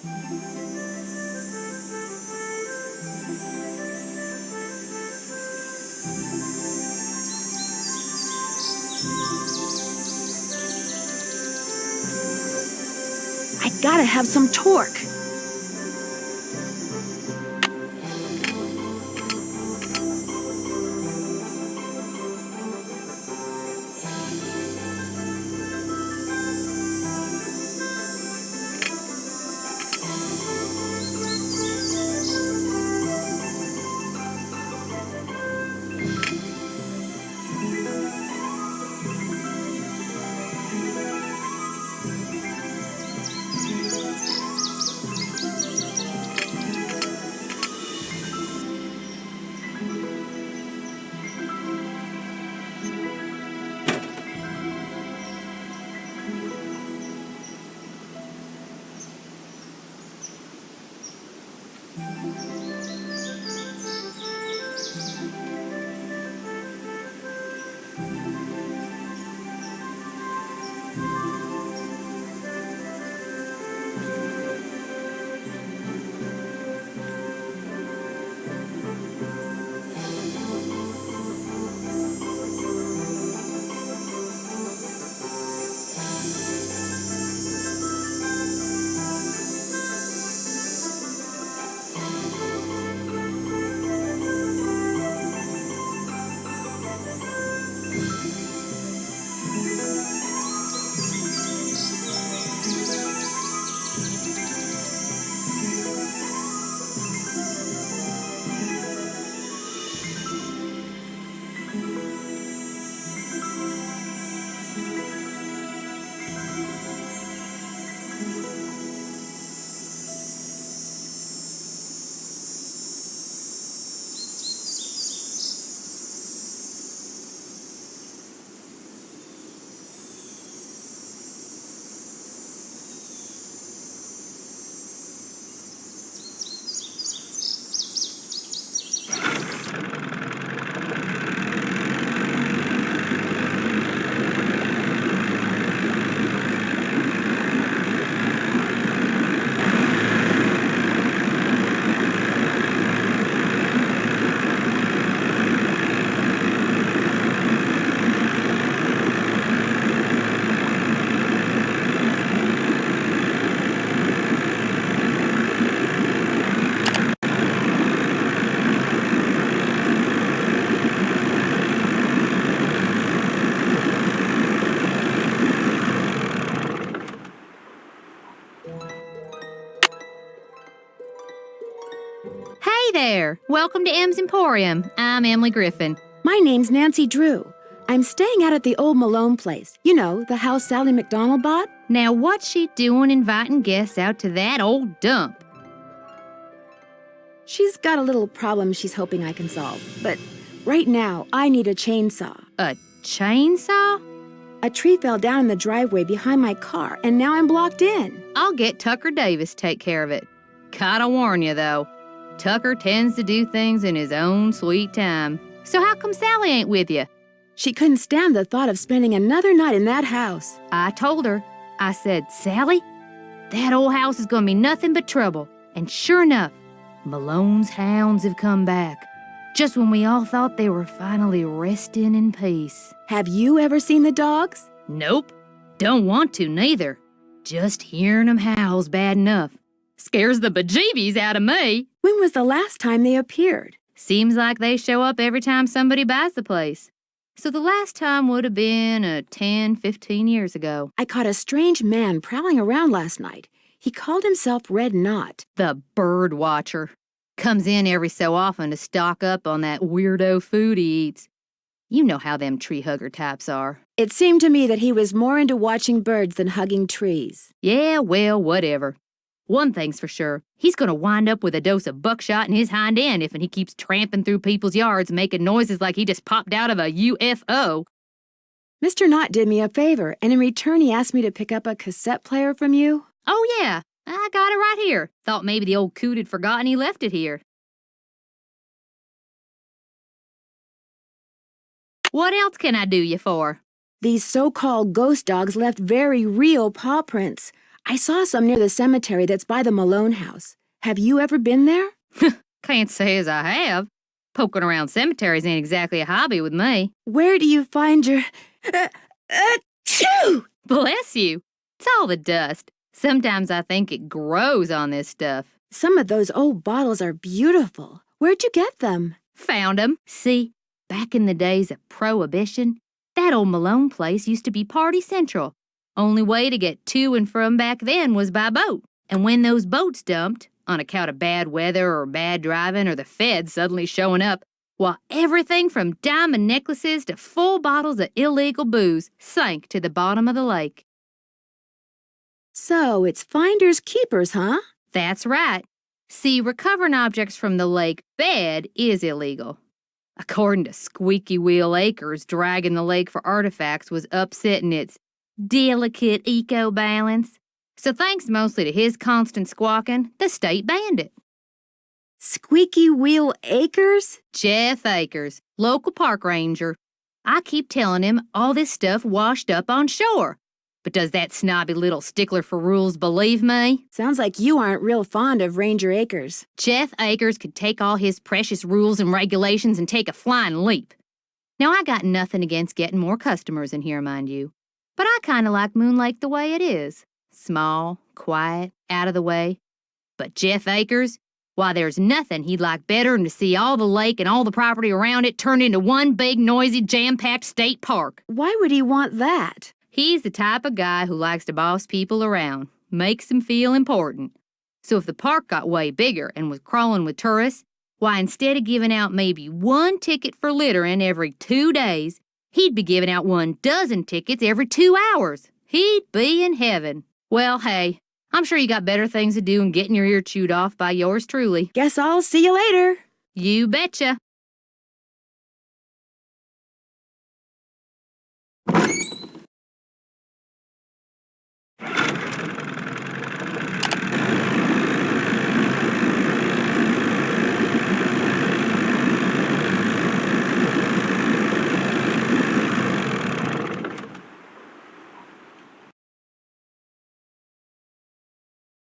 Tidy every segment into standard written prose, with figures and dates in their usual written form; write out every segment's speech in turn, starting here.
I gotta have some torque. Hey there! Welcome to M's Emporium. I'm Emily Griffin. My name's Nancy Drew. I'm staying out at the old Malone place. You know, the house Sally McDonald bought. Now, what's she doing inviting guests out to that old dump? She's got a little problem she's hoping I can solve. But right now, I need a chainsaw. A chainsaw? A tree fell down in the driveway behind my car, and now I'm blocked in. I'll get Tucker Davis to take care of it. Gotta warn you, though. Tucker tends to do things in his own sweet time. So how come Sally ain't with you? She couldn't stand the thought of spending another night in that house. I told her. I said, Sally, that old house is gonna be nothing but trouble. And sure enough, Malone's hounds have come back. Just when we all thought they were finally resting in peace. Have you ever seen the dogs? Nope. Don't want to, neither. Just hearing 'em howl's bad enough. Scares the bejeebies out of me. When was the last time they appeared? Seems like they show up every time somebody buys the place. So the last time would have been 10, 15 years ago. I caught a strange man prowling around last night. He called himself Red Knot. The bird watcher. Comes in every so often to stock up on that weirdo food he eats. You know how them tree hugger types are. It seemed to me that he was more into watching birds than hugging trees. Yeah, well, whatever. One thing's for sure, he's gonna wind up with a dose of buckshot in his hind end if he keeps tramping through people's yards making noises like he just popped out of a UFO. Mr. Knott did me a favor, and in return he asked me to pick up a cassette player from you. Oh yeah, I got it right here. Thought maybe the old coot had forgotten he left it here. What else can I do you for? These so-called ghost dogs left very real paw prints. I saw some near the cemetery that's by the Malone house. Have you ever been there? Can't say as I have. Poking around cemeteries ain't exactly a hobby with me. Where do you find your... Achoo! Bless you. It's all the dust. Sometimes I think it grows on this stuff. Some of those old bottles are beautiful. Where'd you get them? Found 'em. See, back in the days of Prohibition, that old Malone place used to be party central. Only way to get to and from back then was by boat. And when those boats dumped, on account of bad weather or bad driving or the feds suddenly showing up, well, everything from diamond necklaces to full bottles of illegal booze sank to the bottom of the lake. So it's finders keepers, huh? That's right. See, recovering objects from the lake bed is illegal. According to Squeaky Wheel Acres, dragging the lake for artifacts was upsetting its delicate eco-balance. So thanks mostly to his constant squawking, the state banned it. Squeaky Wheel Acres? Jeff Akers, local park ranger. I keep telling him all this stuff washed up on shore. But does that snobby little stickler for rules believe me? Sounds like you aren't real fond of Ranger Acres. Jeff Akers could take all his precious rules and regulations and take a flying leap. Now, I got nothing against getting more customers in here, mind you. But I kind of like Moon Lake the way it is. Small, quiet, out of the way. But Jeff Akers, why, there's nothing he'd like better than to see all the lake and all the property around it turned into one big, noisy, jam-packed state park. Why would he want that? He's the type of guy who likes to boss people around, makes them feel important. So if the park got way bigger and was crawling with tourists, why, instead of giving out maybe one ticket for littering every 2 days, he'd be giving out 12 tickets every 2 hours. He'd be in heaven. Well, hey, I'm sure you got better things to do than getting your ear chewed off by yours truly. Guess I'll see you later. You betcha.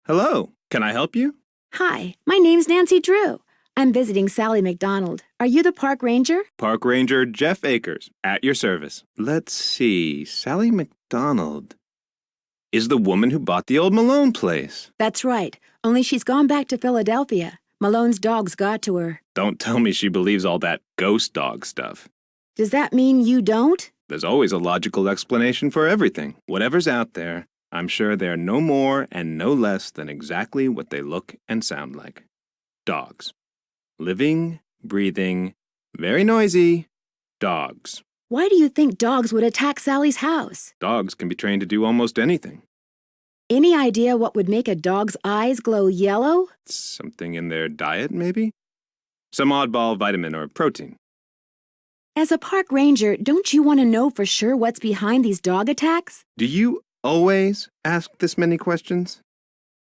Hello, can I help you? Hi, my name's Nancy Drew. I'm visiting Sally McDonald. Are you the park ranger? Park Ranger Jeff Akers, at your service. Let's see, Sally McDonald is the woman who bought the old Malone place. That's right, only she's gone back to Philadelphia. Malone's dogs got to her. Don't tell me she believes all that ghost dog stuff. Does that mean you don't? There's always a logical explanation for everything. Whatever's out there, I'm sure they're no more and no less than exactly what they look and sound like. Dogs. Living, breathing, very noisy dogs. Why do you think dogs would attack Sally's house? Dogs can be trained to do almost anything. Any idea what would make a dog's eyes glow yellow? Something in their diet, maybe? Some oddball vitamin or protein. As a park ranger, don't you want to know for sure what's behind these dog attacks? Do you always ask this many questions?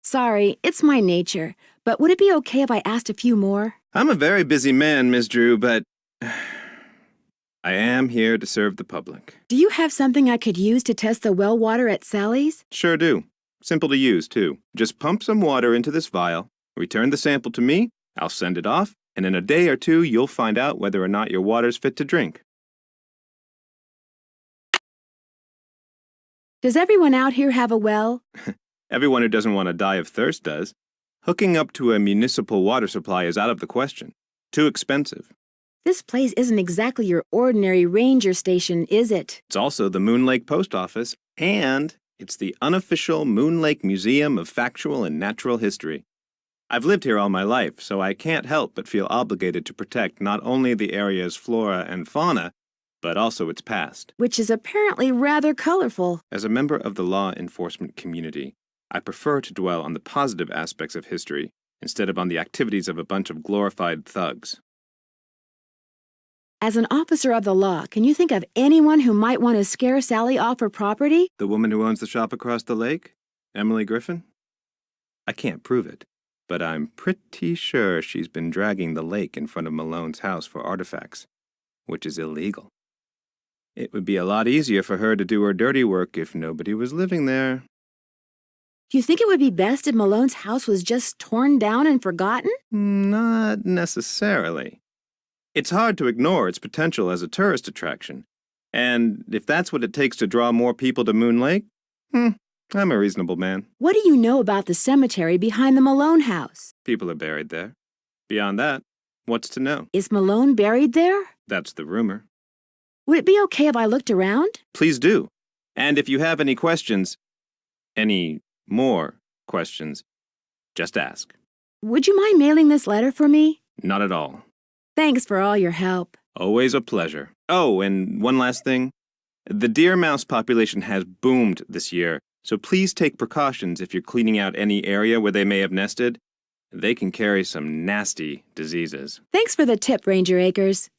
Sorry, it's my nature, but would it be okay if I asked a few more? I'm a very busy man, Miss Drew, but I am here to serve the public. Do you have something I could use to test the well water at Sally's? Sure do. Simple to use, too. Just pump some water into this vial, return the sample to me, I'll send it off, and in a day or two you'll find out whether or not your water's fit to drink. Does everyone out here have a well? Everyone who doesn't want to die of thirst does. Hooking up to a municipal water supply is out of the question. Too expensive. This place isn't exactly your ordinary ranger station, is it? It's also the Moon Lake Post Office, and it's the unofficial Moon Lake Museum of Factual and Natural History. I've lived here all my life, so I can't help but feel obligated to protect not only the area's flora and fauna, but also its past. Which is apparently rather colorful. As a member of the law enforcement community, I prefer to dwell on the positive aspects of history instead of on the activities of a bunch of glorified thugs. As an officer of the law, can you think of anyone who might want to scare Sally off her property? The woman who owns the shop across the lake? Emily Griffin? I can't prove it, but I'm pretty sure she's been dragging the lake in front of Malone's house for artifacts, which is illegal. It would be a lot easier for her to do her dirty work if nobody was living there. You think it would be best if Malone's house was just torn down and forgotten? Not necessarily. It's hard to ignore its potential as a tourist attraction. And if that's what it takes to draw more people to Moon Lake, I'm a reasonable man. What do you know about the cemetery behind the Malone house? People are buried there. Beyond that, what's to know? Is Malone buried there? That's the rumor. Would it be okay if I looked around? Please do. And if you have any questions, any more questions, just ask. Would you mind mailing this letter for me? Not at all. Thanks for all your help. Always a pleasure. Oh, and one last thing. The deer mouse population has boomed this year, so please take precautions if you're cleaning out any area where they may have nested. They can carry some nasty diseases. Thanks for the tip, Ranger Akers.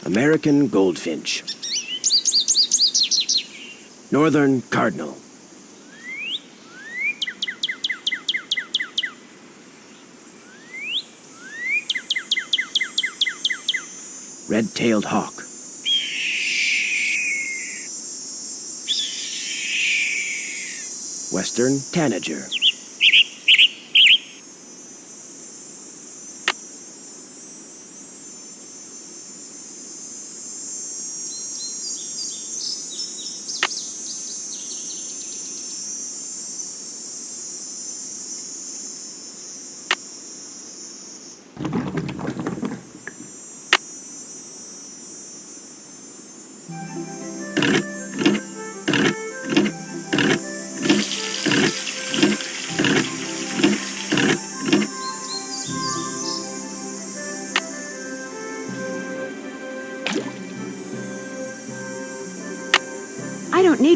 American goldfinch. Northern cardinal. Red-tailed hawk. Western tanager.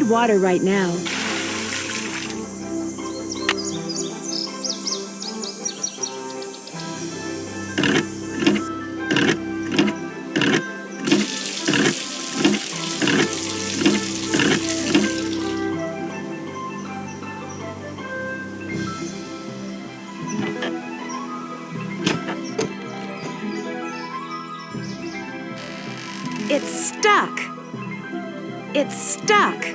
need water right now. It's stuck. It's stuck.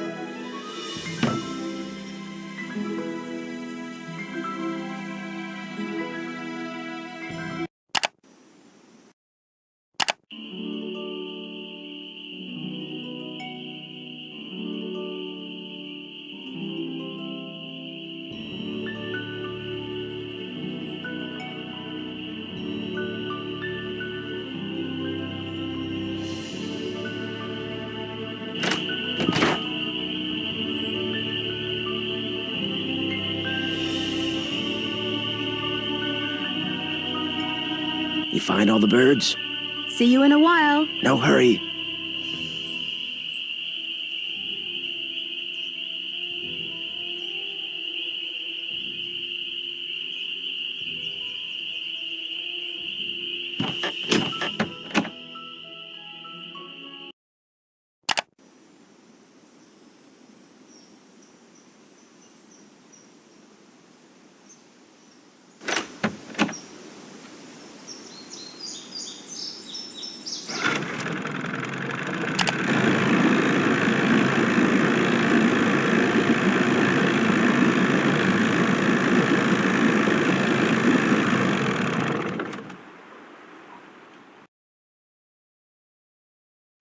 You find all the birds? See you in a while. No hurry.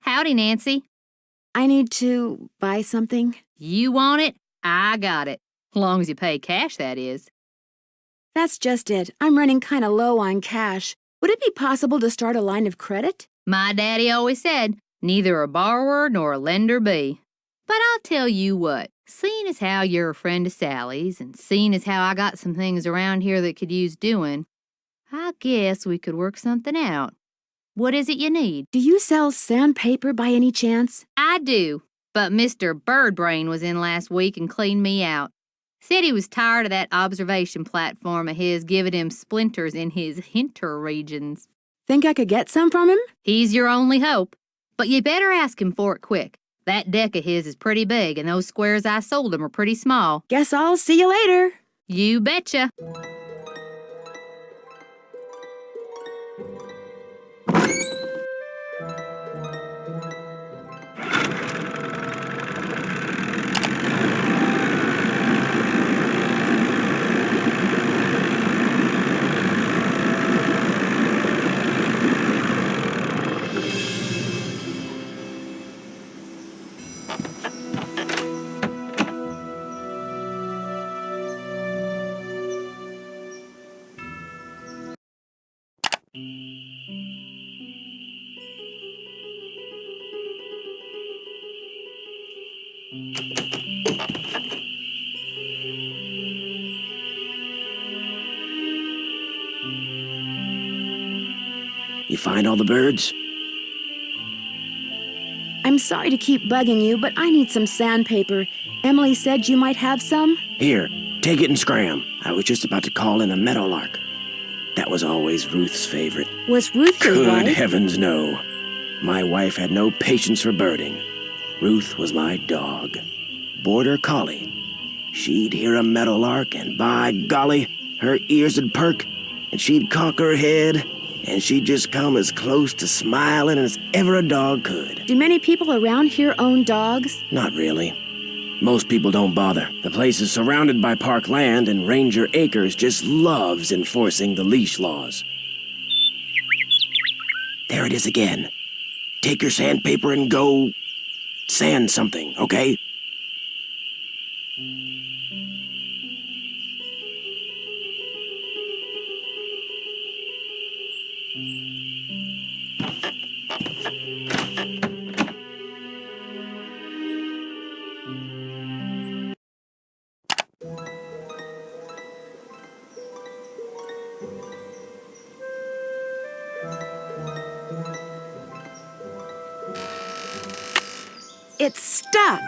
Howdy, Nancy. I need to buy something. You want it? I got it. Long as you pay cash, that is. That's just it. I'm running kind of low on cash. Would it be possible to start a line of credit? My daddy always said, neither a borrower nor a lender be. But I'll tell you what, seeing as how you're a friend of Sally's and seeing as how I got some things around here that could use doing, I guess we could work something out. What is it you need? Do you sell sandpaper by any chance? I do, but Mr. Birdbrain was in last week and cleaned me out. Said he was tired of that observation platform of his giving him splinters in his hinter regions. Think I could get some from him? He's your only hope, but you better ask him for it quick. That deck of his is pretty big, and those squares I sold him are pretty small. Guess I'll see you later. You betcha. You find all the birds? I'm sorry to keep bugging you, but I need some sandpaper. Emily said you might have some. Here, take it and scram. I was just about to call in a meadowlark. That was always Ruth's favorite. Was Ruth your Good wife? heavens, no. My wife had no patience for birding. Ruth was my dog. Border collie. She'd hear a meadowlark, and by golly, her ears would perk, and she'd cock her head, and she'd just come as close to smiling as ever a dog could. Do many people around here own dogs? Not really. Most people don't bother. The place is surrounded by park land, and Ranger Acres just loves enforcing the leash laws. There it is again. Take your sandpaper and go sand something, okay? It's stuck.